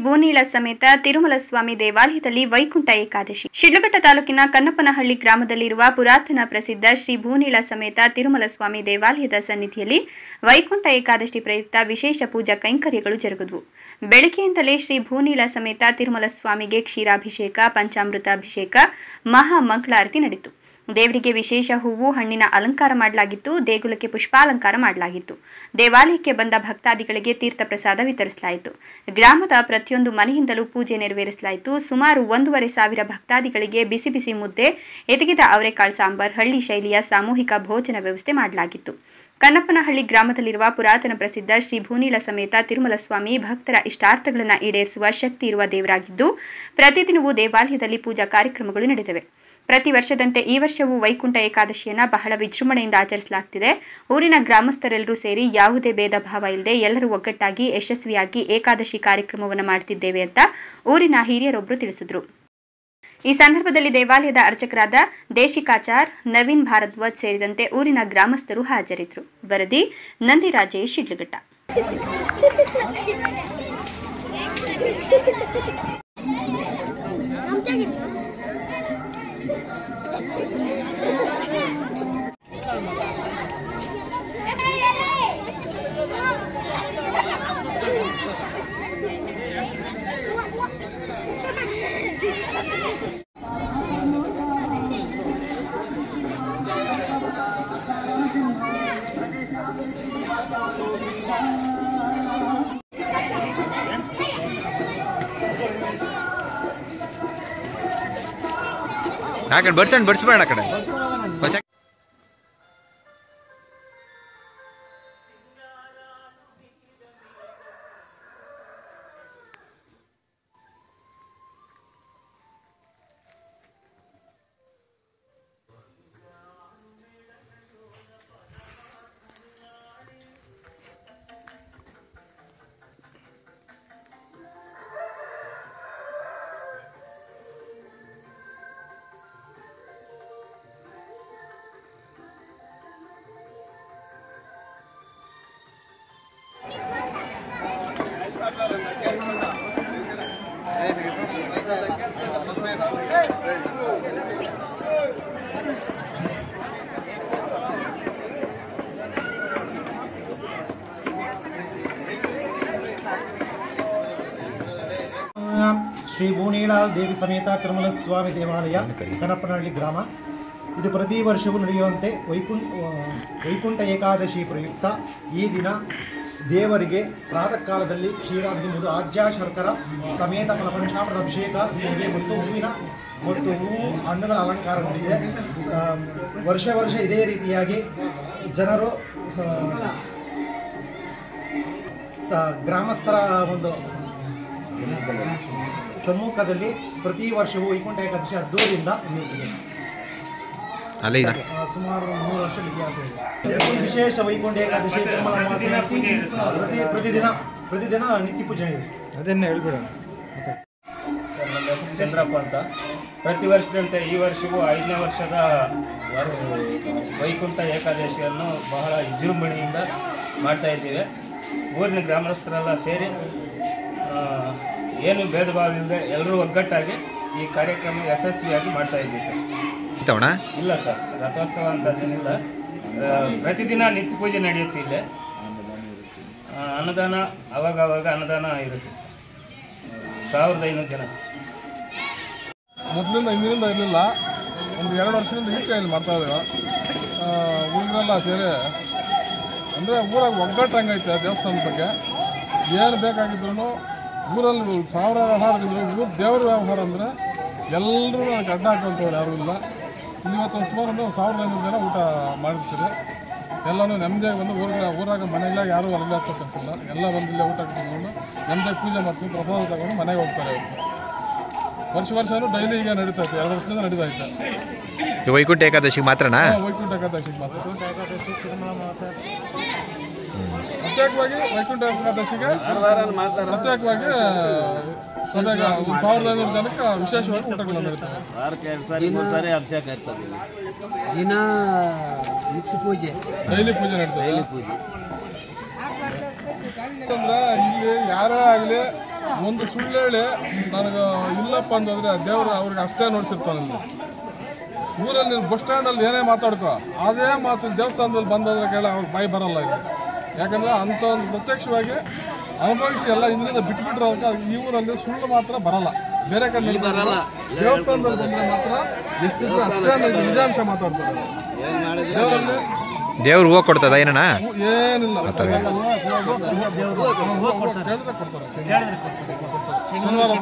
ಭೂನೀಳ ಸಮೇತ ತಿರುಮಲ ಸ್ವಾಮಿ ದೇವಾಲಯದಲ್ಲಿ ವೈಕುಂಠ ಏಕಾದಶಿ. ಶಿಡ್ಲಘಟ್ಟ ತಾಲೂಕಿನ ಕನ್ನಪ್ಪನಹಳ್ಳಿ ಗ್ರಾಮದಲ್ಲಿರುವ ಪುರಾತನ ಪ್ರಸಿದ್ಧ ಶ್ರೀ ಭೂನೀಳ ಸಮೇತ ತಿರುಮಲ ಸ್ವಾಮಿ ದೇವಾಲಯದ ಸನ್ನಿಧಿಯಲ್ಲಿ ವೈಕುಂಠ ಏಕಾದಶಿ ಪ್ರಯುಕ್ತ ವಿಶೇಷ ಪೂಜಾ ಕೈಂಕರ್ಯಗಳು ಜರುಗಿದವು. ಬೆಳಗ್ಗೆಯಿಂದಲೇ ಶ್ರೀ ಭೂನೀಳ ಸಮೇತ ತಿರುಮಲ ಸ್ವಾಮಿಗೆ ಕ್ಷೀರಾಭಿಷೇಕ, ಪಂಚಾಮೃತಾಭಿಷೇಕ, ಮಹಾ ಮಂಗಳಾರತಿ ನಡೆಯಿತು. ದೇವರಿಗೆ ವಿಶೇಷ ಹೂವು, ಹಣ್ಣಿನ ಅಲಂಕಾರ ಮಾಡಲಾಗಿತ್ತು. ದೇಗುಲಕ್ಕೆ ಪುಷ್ಪಾಲಂಕಾರ ಮಾಡಲಾಗಿತ್ತು. ದೇವಾಲಯಕ್ಕೆ ಬಂದ ಭಕ್ತಾದಿಗಳಿಗೆ ತೀರ್ಥ ಪ್ರಸಾದ ವಿತರಿಸಲಾಯಿತು. ಗ್ರಾಮದ ಪ್ರತಿಯೊಂದು ಮನೆಯಿಂದಲೂ ಪೂಜೆ ನೆರವೇರಿಸಲಾಯಿತು. ಸುಮಾರು 1,500 ಭಕ್ತಾದಿಗಳಿಗೆ ಬಿಸಿ ಬಿಸಿ ಮುದ್ದೆ, ಎದಗಿದ ಅವರೆಕಾಳು ಸಾಂಬಾರ್, ಹಳ್ಳಿ ಶೈಲಿಯ ಸಾಮೂಹಿಕ ಭೋಜನ ವ್ಯವಸ್ಥೆ ಮಾಡಲಾಗಿತ್ತು. ಕನ್ನಪ್ಪನಹಳ್ಳಿ ಗ್ರಾಮದಲ್ಲಿರುವ ಪುರಾತನ ಪ್ರಸಿದ್ಧ ಶ್ರೀ ಭೂನೀಳ ಸಮೇತ ತಿರುಮಲ ಸ್ವಾಮಿ ಭಕ್ತರ ಇಷ್ಟಾರ್ಥಗಳನ್ನು ಈಡೇರಿಸುವ ಶಕ್ತಿ ಇರುವ ದೇವರಾಗಿದ್ದು, ಪ್ರತಿದಿನವೂ ದೇವಾಲಯದಲ್ಲಿ ಪೂಜಾ ಕಾರ್ಯಕ್ರಮಗಳು ನಡೆದಿವೆ. ಪ್ರತಿ ವರ್ಷದಂತೆ ಈ ವರ್ಷವೂ ವೈಕುಂಠ ಏಕಾದಶಿಯನ್ನು ಬಹಳ ವಿಜೃಂಭಣೆಯಿಂದ ಆಚರಿಸಲಾಗುತ್ತಿದೆ. ಊರಿನ ಗ್ರಾಮಸ್ಥರೆಲ್ಲರೂ ಸೇರಿ ಯಾವುದೇ ಭೇದ ಭಾವ ಇಲ್ಲದೆ ಎಲ್ಲರೂ ಒಗ್ಗಟ್ಟಾಗಿ ಯಶಸ್ವಿಯಾಗಿ ಏಕಾದಶಿ ಕಾರ್ಯಕ್ರಮವನ್ನು ಮಾಡುತ್ತಿದ್ದೇವೆ ಅಂತ ಊರಿನ ಹಿರಿಯರೊಬ್ಬರು ತಿಳಿಸಿದರು. ಈ ಸಂದರ್ಭದಲ್ಲಿ ದೇವಾಲಯದ ಅರ್ಚಕರಾದ ದೇಶಿಕಾಚಾರ್, ನವೀನ್ ಭಾರದ್ವಾಜ್ ಸೇರಿದಂತೆ ಊರಿನ ಗ್ರಾಮಸ್ಥರು ಹಾಜರಿದ್ದರು. ವರದಿ ನಂದಿರಾಜೇಶ್, ಶಿಡ್ಲಘಟ್ಟ. ಬಡ್ಸ್ಬೇಡ ಆ ಕಡೆ. ಶ್ರೀ ಭೂನೀಳ ದೇವಿ ಸಮೇತ ತಿರುಮಲ ಸ್ವಾಮಿ ದೇವಾಲಯ, ಕನ್ನಪ್ಪನಹಳ್ಳಿ ಗ್ರಾಮ. ಇದು ಪ್ರತಿ ವರ್ಷವೂ ನಡೆಯುವಂತೆ ವೈಕುಂಠ ಏಕಾದಶಿ ಪ್ರಯುಕ್ತ ಈ ದಿನ ದೇವರಿಗೆ ಪ್ರಾತಃ ಕಾಲದಲ್ಲಿ ಕ್ಷೀರಾದಿ ಮುದು ಆಜ್ಯ ಶರ್ಕರ ಸಮೇತ ಫಲಪಂಚಾಮೃತ ಅಭಿಷೇಕ, ಸೇವೆ ಮತ್ತು ಹೂವಿನ ಮತ್ತು ಹೂವು ಹಣ್ಣುಗಳ ಅಲಂಕಾರ ನಡೆದಿದೆ. ವರ್ಷ ಇದೇ ರೀತಿಯಾಗಿ ಜನರು ಗ್ರಾಮಸ್ಥರ ಒಂದು ಸಮ್ಮುಖದಲ್ಲಿ ಪ್ರತಿ ವರ್ಷವೂ ವೈಕುಂಠ ಏಕಾದಶಿ ಅದ್ದೂರಿಯಿಂದ ನಡೆಯುತ್ತದೆ. ಸುಮಾರು 3 ವರ್ಷದ ಇತಿಹಾಸ ಇದೆ. ವಿಶೇಷ ವೈಕುಂಠ ಏಕಾದಶಿ ಪ್ರತಿದಿನ ನಿತ್ಯ ಪೂಜೆ ಇದೆ. ಅದನ್ನ ಹೇಳ್ಬಿಡೋಣ. ನನ್ನ ಹೆಸರು ಚಂದ್ರಪ್ಪ ಅಂತ. ಪ್ರತಿ ವರ್ಷದಂತೆ ಈ ವರ್ಷವೂ 5ನೇ ವರ್ಷದ ವೈಕುಂಠ ಏಕಾದಶಿಯನ್ನು ಬಹಳ ವಿಜೃಂಭಣೆಯಿಂದ ಮಾಡ್ತಾ ಇದ್ದೀವಿ. ಊರಿನ ಗ್ರಾಮಸ್ಥರೆಲ್ಲ ಸೇರಿ ಏನು ಭೇದ ಭಾವ ಇಲ್ಲದೆ ಎಲ್ಲರೂ ಒಗ್ಗಟ್ಟಾಗಿ ಈ ಕಾರ್ಯಕ್ರಮ ಯಶಸ್ವಿಯಾಗಿ ಮಾಡ್ತಾ ಇದ್ದೀವಿ ಸರ್. ಇಲ್ಲ ಸರ್, ರಥೋತ್ಸವ ಅಂತೇನಿಲ್ಲ. ಪ್ರತಿದಿನ ನಿತ್ಯ ಪೂಜೆ ನಡೆಯುತ್ತೆ. ಇಲ್ಲೇ ಅನ್ನದಾನ ಅವಾಗ ಅನ್ನದಾನ ಇರುತ್ತೆ ಸರ್. 1500 ಜನ ಸರ್. ಮೊದಲಿಂದ ಹಿಂದಿನಿಂದ ಇರಲಿಲ್ಲ. ಒಂದು 2 ವರ್ಷದಿಂದ ಈಚೆ ಇಲ್ಲಿ ಮಾಡ್ತಾ ಇದ್ದೇವೆ. ಊರಿನೆಲ್ಲ ಸೇರಿ ಅಂದರೆ ಊರಾಗ ಒಗ್ಗಟ್ಟಂಗೈತೆ. ದೇವಸ್ಥಾನದ ಬಗ್ಗೆ ಏನು ಬೇಕಾಗಿದ್ರು ಊರಲ್ಲಿ 1000 ವ್ಯವಹಾರಗಳಿದ್ರು. ಊರು ದೇವ್ರ ವ್ಯವಹಾರ ಅಂದರೆ ಎಲ್ಲರೂ ಅಡ್ಡ ಹಾಕೊಂತವ್ರು ಯಾರೂ ಇಲ್ಲ. ಇವತ್ತು ಸುಮಾರು 1500 ಜನ ಊಟ ಮಾಡಿರ್ತೀರಿ. ಎಲ್ಲನೂ ನೆಮ್ಮದಿಯಾಗಿ ಬಂದು ಊರಾಗ ಮನೆಯಲ್ಲ ಯಾರೂ ಹೊರಗಡೆ ಹಚ್ಚೋಕ್ಕಿಲ್ಲ. ಎಲ್ಲ ಬಂದು ಇಲ್ಲೇ ಊಟ ತಗೊಂಡು ನೆಮ್ಮದಿಯಾಗಿ ಪೂಜೆ ಮಾಡ್ತೀವಿ. ಪ್ರಸಾದ ತಗೊಂಡು ಮನೆಗೆ ಹೋಗ್ತಾರೆ. ವರ್ಷನೂ ಡೈಲಿ ಈಗ ನಡೀತೈತೆ. 2 ವರ್ಷದಿಂದ ನಡೀತೈತೆ. ವೈಕುಂಠ ಏಕಾದಶಿಗೆ ಮಾತ್ರನಾ? ವೈಕುಂಠ ಏಕಾದಶಿಗೆ ಮಾತ್ರ. ಪ್ರತ್ಯೇಕವಾಗಿ ವೈಕುಂಠ ಏಕಾದಶಿಗೆ ಪ್ರತ್ಯೇಕವಾಗಿ 1500 ಜನಕ್ಕೆ ವಿಶೇಷವಾಗಿ ಊಟಗಳು ನಡೀತವೆ. ವಾರಕ್ಕೆ 2 ಸಾರಿ 3 ಸಾರಿ ಅಭಿಷೇಕ ಇರ್ತದೆ. ದಿನ ನಿತ್ಯ ಪೂಜೆ, ಡೈಲಿ ಪೂಜೆ ನಡೀತದೆ. ಡೈಲಿ ಪೂಜೆ ಅಂದ್ರೆ ಇಲ್ಲಿ ಯಾರೇ ಆಗಲಿ ಒಂದು ಸುಳ್ಳು ಹೇಳಿ ನನಗೆ ಇಲ್ಲಪ್ಪ ಅಂತಂದ್ರೆ ದೇವರು ಅವ್ರಿಗೆ ಅಷ್ಟೇ ನೋಡ್ತಿರ್ತಾನೆ. ಊರಲ್ಲಿ ನೀನು ಬಸ್ ಸ್ಟ್ಯಾಂಡಲ್ಲಿ ಏನೇ ಮಾತಾಡ್ಕೋ ಅದೇ ಮಾತು ದೇವಸ್ಥಾನದಲ್ಲಿ ಬಂದಾದ್ರೆ ಕೇಳಿ ಅವ್ರಿಗೆ ಬಾಯಿ ಬರಲ್ಲ ಇಲ್ಲಿ. ಯಾಕಂದ್ರೆ ಅಂಥ ಒಂದು ಪ್ರತ್ಯಕ್ಷವಾಗಿ ಅನುಭವಿಸಿ ಎಲ್ಲ ಹಿಂದಿನಿಂದ ಬಿಟ್ಬಿಟ್ರೆ ಈ ಊರಲ್ಲಿ ಸುಳ್ಳು ಮಾತ್ರ ಬರಲ್ಲ. ಬೇರೆ ಕಡೆ ಬರಲ್ಲ, ದೇವಸ್ಥಾನದಲ್ಲಿ ಬಂದರೆ ಮಾತ್ರ ಎಷ್ಟಿದ್ರು ಅಷ್ಟೇ ನಿಜಾಂಶ ಮಾತಾಡ್ತಾರೆ. ದೇವರಲ್ಲಿ ದೇವ್ರು ಹೂವು ಕೊಡ್ತದ ಏನಣ್ಣ? ಏನಿಲ್ಲ, ಕೊಡ್ತಾರೆ. ಶನಿವಾರ